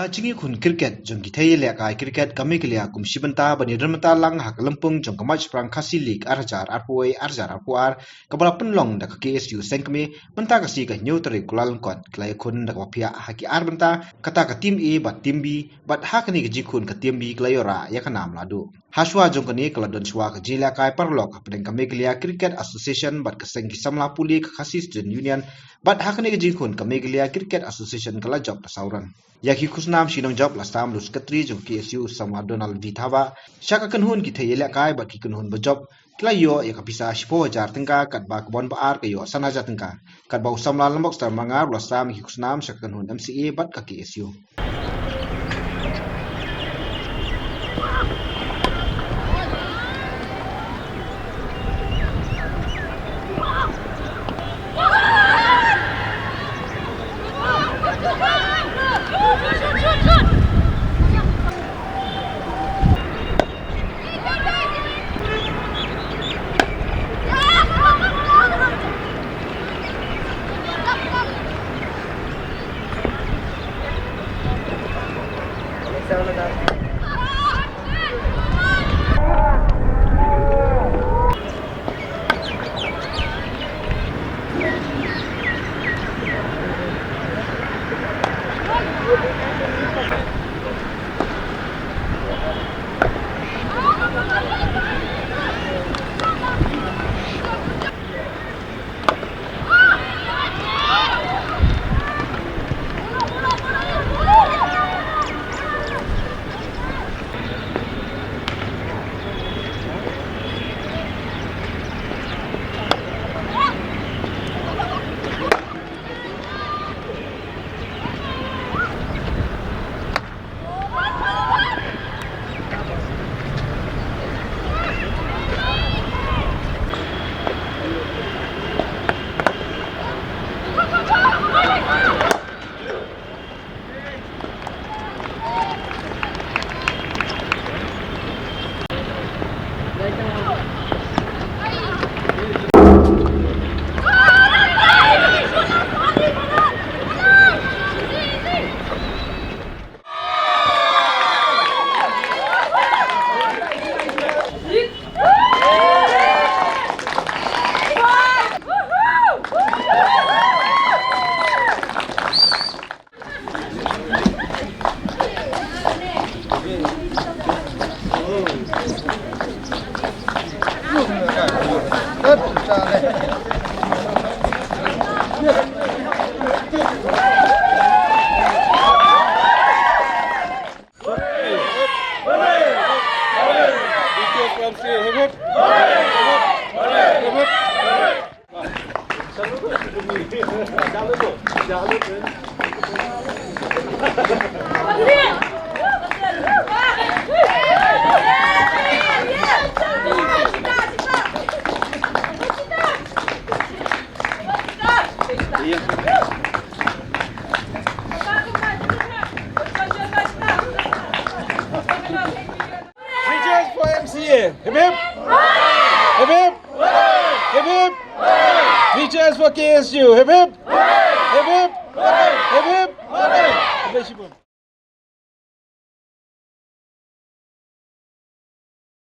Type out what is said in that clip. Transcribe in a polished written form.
chingi khun kriket jong kynthei Ïalehkai kriket kami kelia kum shibanta bani ramata lang hak lampung jong kamach prang khasi lik arjar arpoi arjar arpuar kabala penlong da KSU sengkme menta kasi ka neutral kulal kon klai khun da kapia haki arbanta kata ka tim A bat tim B bat hakani ka jikhun ka tim B klayora ya kanam lahduh haswa jong kani kaladon shwa ka Ïalehkai parlok apeng kami kelia cricket association bat kaseng ki samla puli ka khasi student union bat hakani ka jikhun kami kelia cricket association kala job da sauran yaki khusnam sinong job lastam lus katri jong KSU sama Donald Vithawa shaka kanhun kynthei Ïalehkai bat ki kanhun bajop klayo ya kapisa 10,000 tengka kat ba kebon baar kayo sanaja tengka kat bau samla lambok star mangar lastam ki khusnam shaka kanhun MCA bat ka KSU MCA. Hip hip. Hip hip. Hip hip. 3 cheers for KSU. Hip hip.